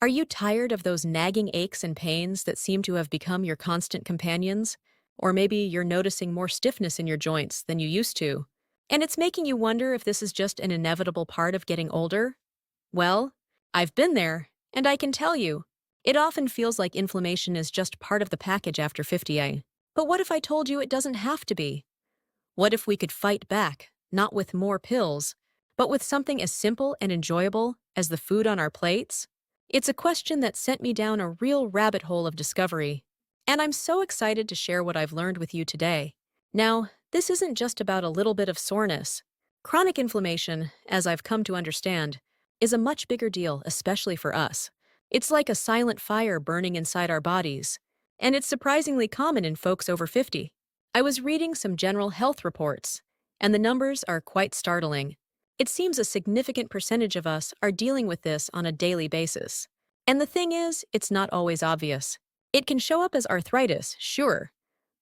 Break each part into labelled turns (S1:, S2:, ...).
S1: Are you tired of those nagging aches and pains that seem to have become your constant companions? Or maybe you're noticing more stiffness in your joints than you used to, and it's making you wonder if this is just an inevitable part of getting older? Well, I've been there, and I can tell you, it often feels like inflammation is just part of the package after 50. But what if I told you it doesn't have to be? What if we could fight back, not with more pills, but with something as simple and enjoyable as the food on our plates? It's a question that sent me down a real rabbit hole of discovery, and I'm so excited to share what I've learned with you today. Now, this isn't just about a little bit of soreness. Chronic inflammation, as I've come to understand, is a much bigger deal, especially for us. It's like a silent fire burning inside our bodies, and it's surprisingly common in folks over 50. I was reading some general health reports, and the numbers are quite startling. It seems a significant percentage of us are dealing with this on a daily basis. And the thing is, it's not always obvious. It can show up as arthritis, sure,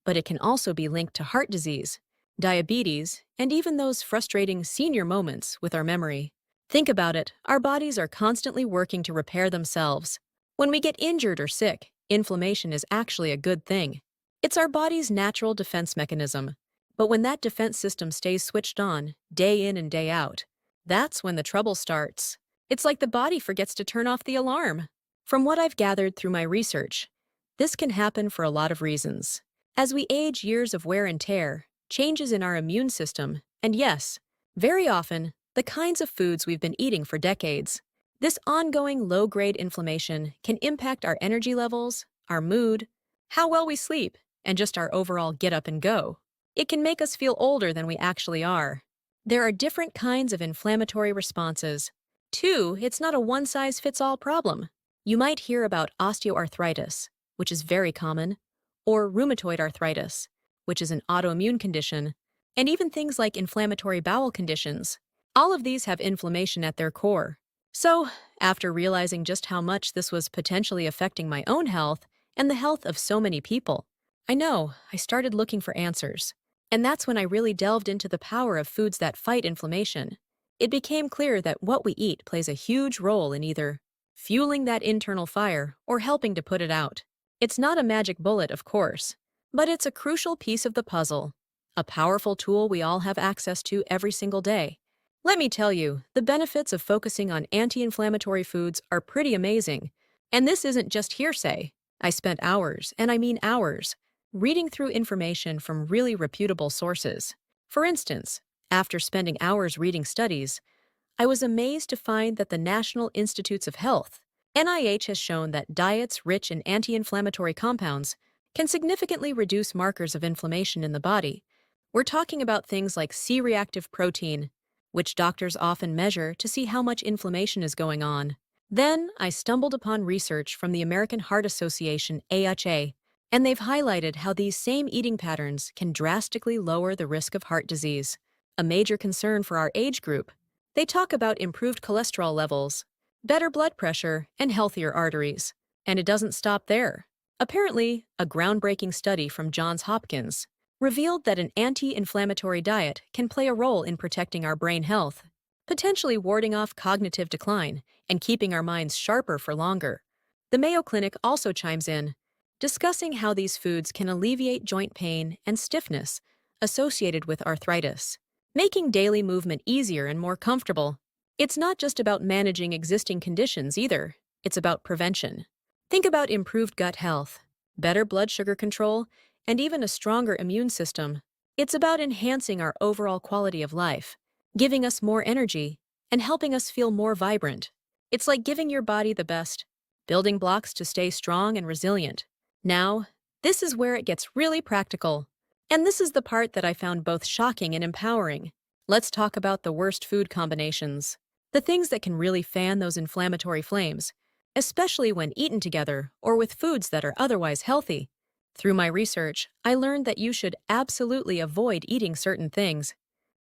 S1: but it can also be linked to heart disease, diabetes, and even those frustrating senior moments with our memory. Think about it, our bodies are constantly working to repair themselves. When we get injured or sick, inflammation is actually a good thing. It's our body's natural defense mechanism. But when that defense system stays switched on, day in and day out, that's when the trouble starts. It's like the body forgets to turn off the alarm. From what I've gathered through my research, this can happen for a lot of reasons. As we age, years of wear and tear, changes in our immune system, and yes, very often, the kinds of foods we've been eating for decades. This ongoing low-grade inflammation can impact our energy levels, our mood, how well we sleep, and just our overall get up and go. It can make us feel older than we actually are. There are different kinds of inflammatory responses. Two, it's not a one-size-fits-all problem. You might hear about osteoarthritis, which is very common, or rheumatoid arthritis, which is an autoimmune condition, and even things like inflammatory bowel conditions. All of these have inflammation at their core. So, after realizing just how much this was potentially affecting my own health and the health of so many people, I started looking for answers. And that's when I really delved into the power of foods that fight inflammation. It became clear that what we eat plays a huge role in either fueling that internal fire or helping to put it out. It's not a magic bullet, of course, but it's a crucial piece of the puzzle, a powerful tool we all have access to every single day. Let me tell you, the benefits of focusing on anti-inflammatory foods are pretty amazing. And this isn't just hearsay. I spent hours, and I mean hours, reading through information from really reputable sources. For instance, after spending hours reading studies, I was amazed to find that the National Institutes of Health, NIH, has shown that diets rich in anti-inflammatory compounds can significantly reduce markers of inflammation in the body. We're talking about things like C-reactive protein, which doctors often measure to see how much inflammation is going on. Then I stumbled upon research from the American Heart Association, AHA, and they've highlighted how these same eating patterns can drastically lower the risk of heart disease, a major concern for our age group. They talk about improved cholesterol levels, better blood pressure, and healthier arteries. And it doesn't stop there. Apparently, a groundbreaking study from Johns Hopkins revealed that an anti-inflammatory diet can play a role in protecting our brain health, potentially warding off cognitive decline and keeping our minds sharper for longer. The Mayo Clinic also chimes in, discussing how these foods can alleviate joint pain and stiffness associated with arthritis, making daily movement easier and more comfortable. It's not just about managing existing conditions either, it's about prevention. Think about improved gut health, better blood sugar control, and even a stronger immune system. It's about enhancing our overall quality of life, giving us more energy, and helping us feel more vibrant. It's like giving your body the best building blocks to stay strong and resilient. Now, this is where it gets really practical. And this is the part that I found both shocking and empowering. Let's talk about the worst food combinations. The things that can really fan those inflammatory flames, especially when eaten together or with foods that are otherwise healthy. Through my research, I learned that you should absolutely avoid eating certain things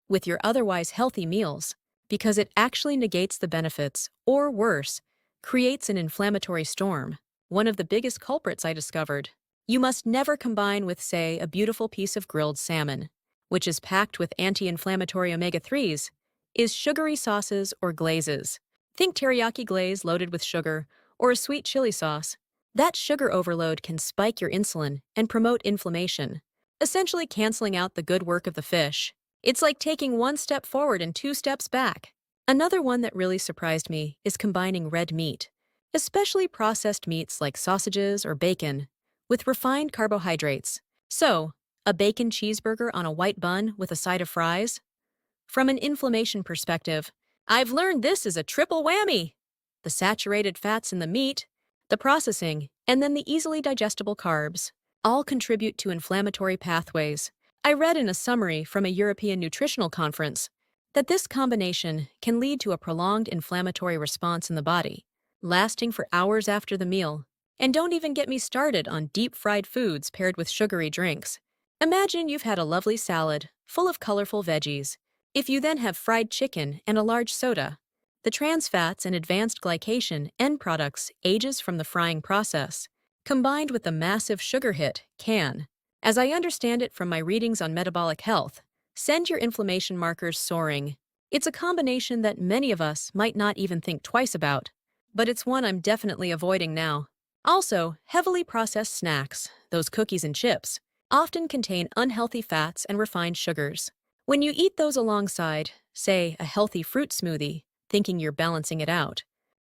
S1: with your otherwise healthy meals because it actually negates the benefits, or worse, creates an inflammatory storm. One of the biggest culprits I discovered. You must never combine with, say, a beautiful piece of grilled salmon, which is packed with anti-inflammatory omega-3s, is sugary sauces or glazes. Think teriyaki glaze loaded with sugar, or a sweet chili sauce. That sugar overload can spike your insulin and promote inflammation, essentially canceling out the good work of the fish. It's like taking one step forward and two steps back. Another one that really surprised me is combining red meat, especially processed meats like sausages or bacon, with refined carbohydrates. So, a bacon cheeseburger on a white bun with a side of fries? From an inflammation perspective, I've learned this is a triple whammy. The saturated fats in the meat, the processing, and then the easily digestible carbs all contribute to inflammatory pathways. I read in a summary from a European nutritional conference that this combination can lead to a prolonged inflammatory response in the body, lasting for hours after the meal. And don't even get me started on deep-fried foods paired with sugary drinks. Imagine you've had a lovely salad full of colorful veggies. If you then have fried chicken and a large soda, the trans fats and advanced glycation end products ages from the frying process, combined with the massive sugar hit, can, as I understand it from my readings on metabolic health, send your inflammation markers soaring. It's a combination that many of us might not even think twice about, but it's one I'm definitely avoiding now. Also, heavily processed snacks, those cookies and chips, often contain unhealthy fats and refined sugars. When you eat those alongside, say, a healthy fruit smoothie, thinking you're balancing it out,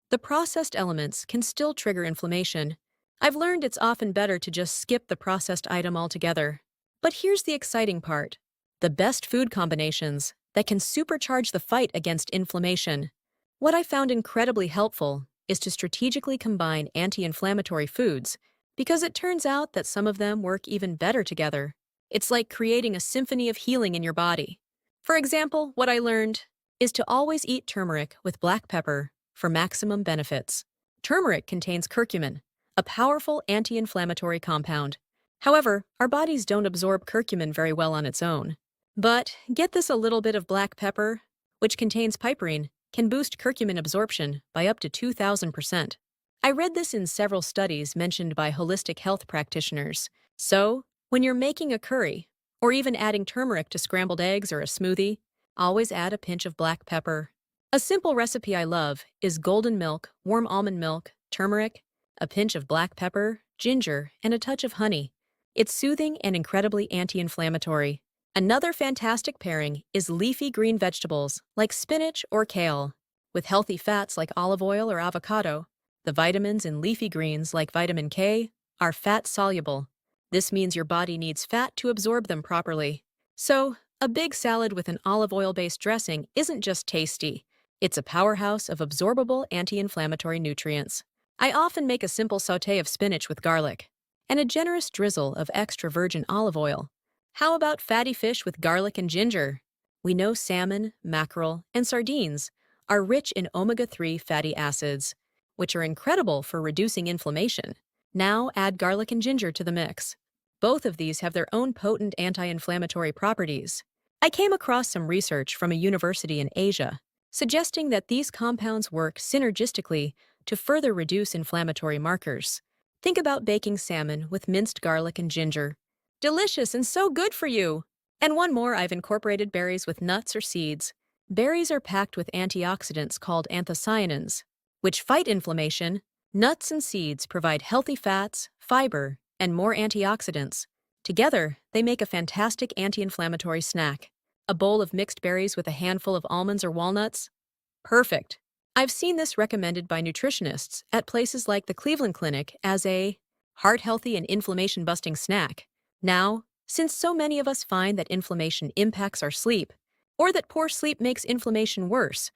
S1: the processed elements can still trigger inflammation. I've learned it's often better to just skip the processed item altogether. But here's the exciting part: the best food combinations that can supercharge the fight against inflammation. What I found incredibly helpful is to strategically combine anti-inflammatory foods, because it turns out that some of them work even better together. It's like creating a symphony of healing in your body. For example, what I learned is to always eat turmeric with black pepper for maximum benefits. Turmeric contains curcumin, a powerful anti-inflammatory compound. However, our bodies don't absorb curcumin very well on its own. But get this: a little bit of black pepper, which contains piperine, can boost curcumin absorption by up to 2,000%. I read this in several studies mentioned by holistic health practitioners. So, when you're making a curry, or even adding turmeric to scrambled eggs or a smoothie, always add a pinch of black pepper. A simple recipe I love is golden milk, warm almond milk, turmeric, a pinch of black pepper, ginger, and a touch of honey. It's soothing and incredibly anti-inflammatory. Another fantastic pairing is leafy green vegetables like spinach or kale. With healthy fats like olive oil or avocado, the vitamins in leafy greens like vitamin K are fat-soluble. This means your body needs fat to absorb them properly. So, a big salad with an olive oil-based dressing isn't just tasty, it's a powerhouse of absorbable anti-inflammatory nutrients. I often make a simple sauté of spinach with garlic and a generous drizzle of extra virgin olive oil. How about fatty fish with garlic and ginger? We know salmon, mackerel, and sardines are rich in omega-3 fatty acids, which are incredible for reducing inflammation. Now add garlic and ginger to the mix. Both of these have their own potent anti-inflammatory properties. I came across some research from a university in Asia suggesting that these compounds work synergistically to further reduce inflammatory markers. Think about baking salmon with minced garlic and ginger. Delicious and so good for you! And one more: I've incorporated berries with nuts or seeds. Berries are packed with antioxidants called anthocyanins, which fight inflammation. Nuts and seeds provide healthy fats, fiber, and more antioxidants. Together, they make a fantastic anti-inflammatory snack. A bowl of mixed berries with a handful of almonds or walnuts? Perfect! I've seen this recommended by nutritionists at places like the Cleveland Clinic as a heart-healthy and inflammation-busting snack. Now, since so many of us find that inflammation impacts our sleep, or that poor sleep makes inflammation worse,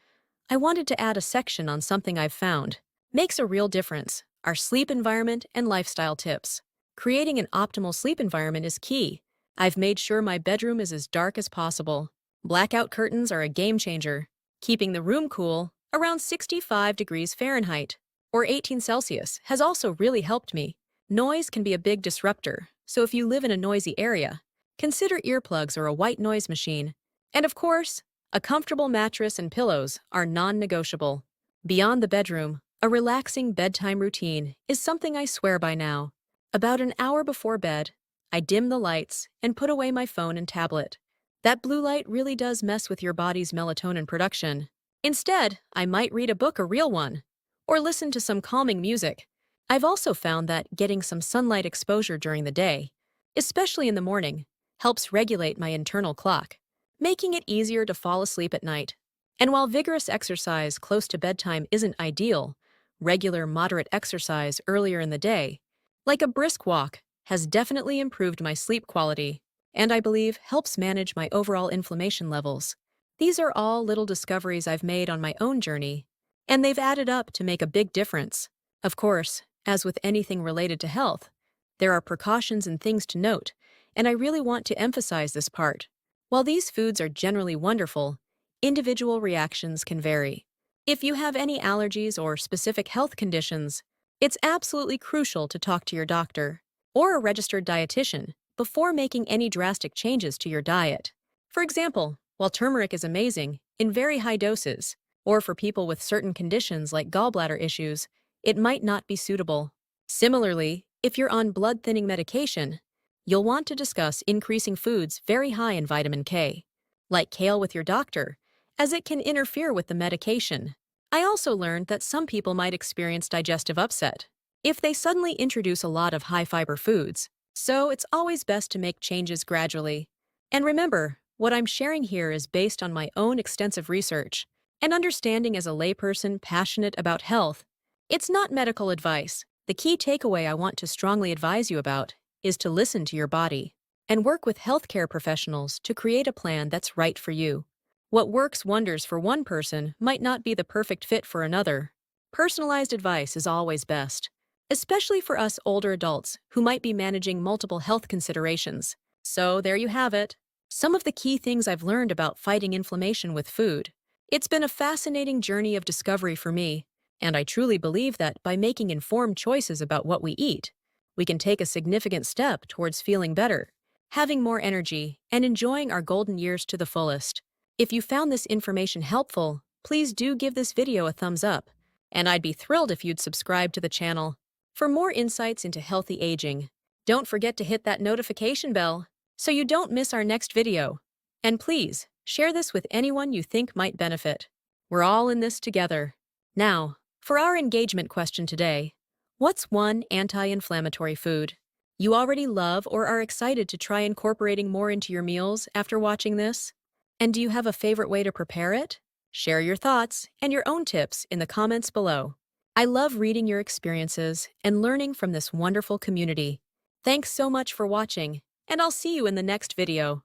S1: I wanted to add a section on something I've found makes a real difference: our sleep environment and lifestyle tips. Creating an optimal sleep environment is key. I've made sure my bedroom is as dark as possible. Blackout curtains are a game changer, keeping the room cool around 65 degrees Fahrenheit or 18 Celsius has also really helped me. Noise can be a big disruptor, so if you live in a noisy area, consider earplugs or a white noise machine. And of course, a comfortable mattress and pillows are non-negotiable. Beyond the bedroom, a relaxing bedtime routine is something I swear by now. About an hour before bed, I dim the lights and put away my phone and tablet. That blue light really does mess with your body's melatonin production. Instead, I might read a book, a real one, or listen to some calming music. I've also found that getting some sunlight exposure during the day, especially in the morning, helps regulate my internal clock, making it easier to fall asleep at night. And while vigorous exercise close to bedtime isn't ideal, regular moderate exercise earlier in the day, like a brisk walk, has definitely improved my sleep quality, and I believe helps manage my overall inflammation levels. These are all little discoveries I've made on my own journey, and they've added up to make a big difference. Of course, as with anything related to health, there are precautions and things to note, and I really want to emphasize this part. While these foods are generally wonderful, individual reactions can vary. If you have any allergies or specific health conditions, it's absolutely crucial to talk to your doctor or a registered dietitian before making any drastic changes to your diet. For example, while turmeric is amazing in very high doses, or for people with certain conditions like gallbladder issues, it might not be suitable. Similarly, if you're on blood-thinning medication, you'll want to discuss increasing foods very high in vitamin K, like kale with your doctor, as it can interfere with the medication. I also learned that some people might experience digestive upset if they suddenly introduce a lot of high-fiber foods, so it's always best to make changes gradually. And remember, what I'm sharing here is based on my own extensive research and understanding as a layperson passionate about health. It's not medical advice. The key takeaway I want to strongly advise you about is to listen to your body and work with healthcare professionals to create a plan that's right for you. What works wonders for one person might not be the perfect fit for another. Personalized advice is always best, especially for us older adults who might be managing multiple health considerations. So there you have it. Some of the key things I've learned about fighting inflammation with food. It's been a fascinating journey of discovery for me, and I truly believe that by making informed choices about what we eat, we can take a significant step towards feeling better, having more energy, and enjoying our golden years to the fullest. If you found this information helpful, please do give this video a thumbs up, and I'd be thrilled if you'd subscribe to the channel. For more insights into healthy aging, don't forget to hit that notification bell so you don't miss our next video. And please, share this with anyone you think might benefit. We're all in this together. Now, for our engagement question today, what's one anti-inflammatory food you already love or are excited to try incorporating more into your meals after watching this? And do you have a favorite way to prepare it? Share your thoughts and your own tips in the comments below. I love reading your experiences and learning from this wonderful community. Thanks so much for watching, and I'll see you in the next video.